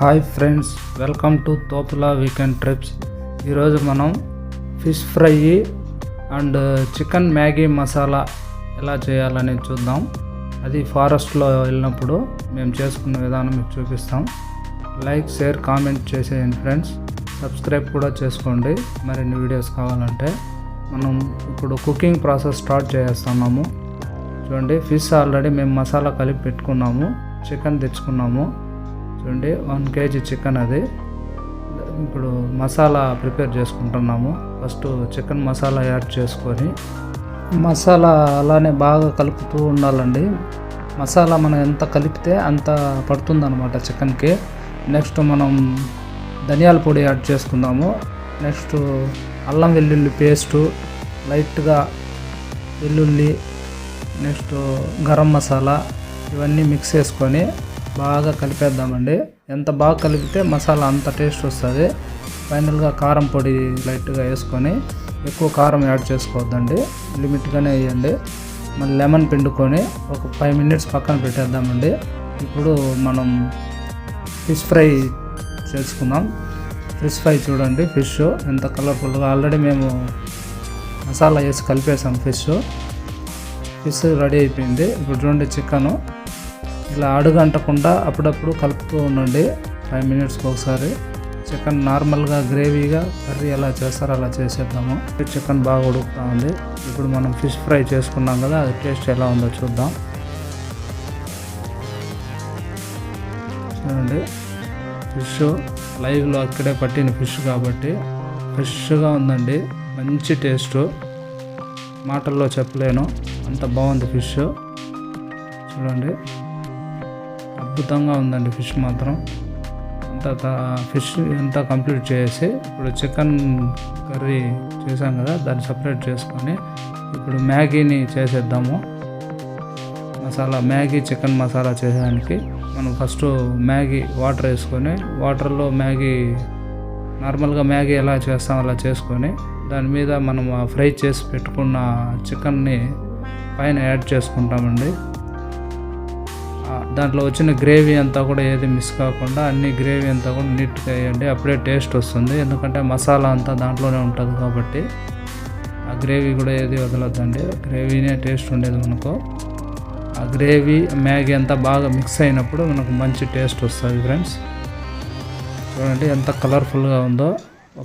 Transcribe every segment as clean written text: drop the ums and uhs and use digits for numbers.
Hi friends, welcome to Thopula weekend trips. ఈరోజు మనం fish fry and chicken Maggi masala ఎలా చేయాలని చూద్దాం. అది ఫారెస్ట్లో వెళ్ళినప్పుడు మేము చేసుకున్న విధానం మీకు చూపిస్తాం. లైక్, షేర్, కామెంట్ చేసేయండి ఫ్రెండ్స్. సబ్స్క్రైబ్ కూడా చేసుకోండి మరిన్ని వీడియోస్ కావాలంటే. మనం ఇప్పుడు కుకింగ్ ప్రాసెస్ స్టార్ట్ చేస్తున్నాము. చూడండి, ఫిష్ ఆల్రెడీ మేము మసాలా కలిపి పెట్టుకున్నాము. చికెన్ తెచ్చుకున్నాము. చూడండి, 1 kg చికెన్. అది ఇప్పుడు మసాలా ప్రిపేర్ చేసుకుంటున్నాము. ఫస్ట్ చికెన్ మసాలా యాడ్ చేసుకొని మసాలా అలానే బాగా కలుపుతూ ఉండాలండి. మసాలా మనం ఎంత కలిపితే అంత పడుతుందన్నమాట చికెన్కి. నెక్స్ట్ మనం ధనియాల పొడి యాడ్ చేసుకుందాము. నెక్స్ట్ అల్లం వెల్లుల్లి పేస్టు, లైట్గా వెల్లుల్లి, నెక్స్ట్ గరం మసాలా, ఇవన్నీ మిక్స్ చేసుకొని బాగా కలిపేద్దామండి. ఎంత బాగా కలిపితే మసాలా అంత టేస్ట్ వస్తుంది. ఫైనల్గా కారం పొడి లైట్గా వేసుకొని, ఎక్కువ కారం యాడ్ చేసుకోవద్దండి, లిమిట్గానే వేయండి. మళ్ళీ లెమన్ పిండుకొని ఒక 5 minutes పక్కన పెట్టేద్దామండి. ఇప్పుడు మనం ఫిష్ ఫ్రై చేసుకుందాం. ఫిష్ ఫ్రై చూడండి, ఫిష్ ఎంత కలర్ఫుల్గా ఆల్రెడీ మేము మసాలా వేసి కలిపేసాం. ఫిష్ రెడీ అయిపోయింది. ఇప్పుడు చూడండి, చికెను ఇలా అడుగంటకుండా అప్పుడప్పుడు కలుపుతూ ఉండండి 5 minutesకి ఒకసారి. చికెన్ నార్మల్గా గ్రేవీగా కర్రీ ఎలా చేస్తారో అలా చేసేద్దాము. చికెన్ బాగా ఉడుకుతూ ఉంది. ఇప్పుడు మనం ఫిష్ ఫ్రై చేసుకున్నాం కదా, అది టేస్ట్ ఎలా ఉందో చూద్దాం. చూడండి, ఫిష్ లైవ్లో అక్కడే పట్టిన ఫిష్ కాబట్టి ఫ్రెష్గా ఉందండి. మంచి టేస్ట్, మాటల్లో చెప్పలేను, అంత బాగుంది ఫిష్. చూడండి, అద్భుతంగా ఉందండి ఫిష్ మాత్రం. ఫిష్ అంతా కంప్లీట్ చేసి ఇప్పుడు చికెన్ కర్రీ చేసాం కదా, దాన్ని సపరేట్ చేసుకొని ఇప్పుడు మ్యాగీని చేసేద్దాము. మ్యాగీ చికెన్ మసాలా చేసేదానికి మనం ఫస్ట్ మ్యాగీ వాటర్ వేసుకొని, వాటర్లో మ్యాగీ నార్మల్గా మ్యాగీ ఎలా చేస్తాం అలా చేసుకొని, దాని మీద మనం ఫ్రై చేసి పెట్టుకున్న చికెన్ని పైన యాడ్ చేసుకుంటామండి. దాంట్లో వచ్చిన గ్రేవీ అంతా కూడా ఏది మిస్ కాకుండా అన్ని గ్రేవీ అంతా కూడా నీట్గా వేయండి, అప్పుడే టేస్ట్ వస్తుంది. ఎందుకంటే మసాలా అంతా దాంట్లోనే ఉంటుంది కాబట్టి ఆ గ్రేవీ కూడా ఏది వదలొద్దండి, గ్రేవీనే టేస్ట్ ఉండేది మనకు. ఆ గ్రేవీ మ్యాగీ అంతా బాగా మిక్స్ అయినప్పుడు మనకు మంచి టేస్ట్ వస్తుంది ఫ్రెండ్స్. చూడండి ఎంత కలర్ఫుల్గా ఉందో.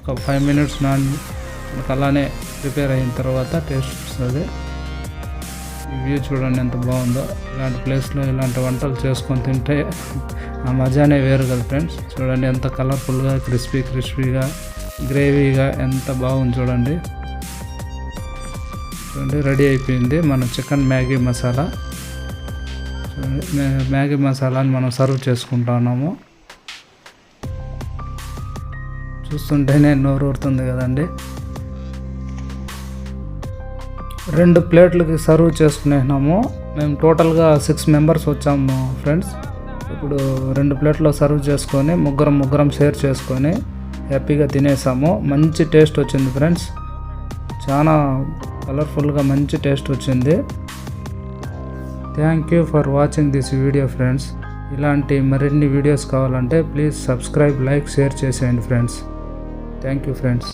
ఒక 5 minutes మనకు అలానే ప్రిపేర్ అయిన తర్వాత టేస్ట్ వస్తుంది. ఈ వ్యూ చూడండి ఎంత బాగుందో. ఇలాంటి ప్లేస్లో ఇలాంటి వంటలు చేసుకొని తింటే ఆ మజానే వేరు కదా ఫ్రెండ్స్. చూడండి ఎంత కలర్ఫుల్గా, క్రిస్పీగా, గ్రేవీగా ఎంత బాగుంది చూడండి. చూడండి, రెడీ అయిపోయింది మన చికెన్ మ్యాగీ మసాలా. చూడండి, మ్యాగీ మసాలాని మనం సర్వ్ చేసుకుంటున్నాము. చూస్తుంటేనే నోరు ఊరుతుంది కదండి. 2 ప్లేట్లకి సర్వ్ చేసుకునేసినాము. మేము టోటల్గా 6 members వచ్చాము ఫ్రెండ్స్. ఇప్పుడు 2 ప్లేట్లో సర్వ్ చేసుకొని ముగ్గురం షేర్ చేసుకొని హ్యాపీగా తినేసాము. మంచి టేస్ట్ వచ్చింది ఫ్రెండ్స్, చాలా కలర్ఫుల్గా మంచి టేస్ట్ వచ్చింది. Thank you for watching this video friends. ఇలాంటి మరిన్ని వీడియోస్ కావాలంటే ప్లీజ్ సబ్స్క్రైబ్, లైక్, షేర్ చేసేయండి ఫ్రెండ్స్. Thank you friends.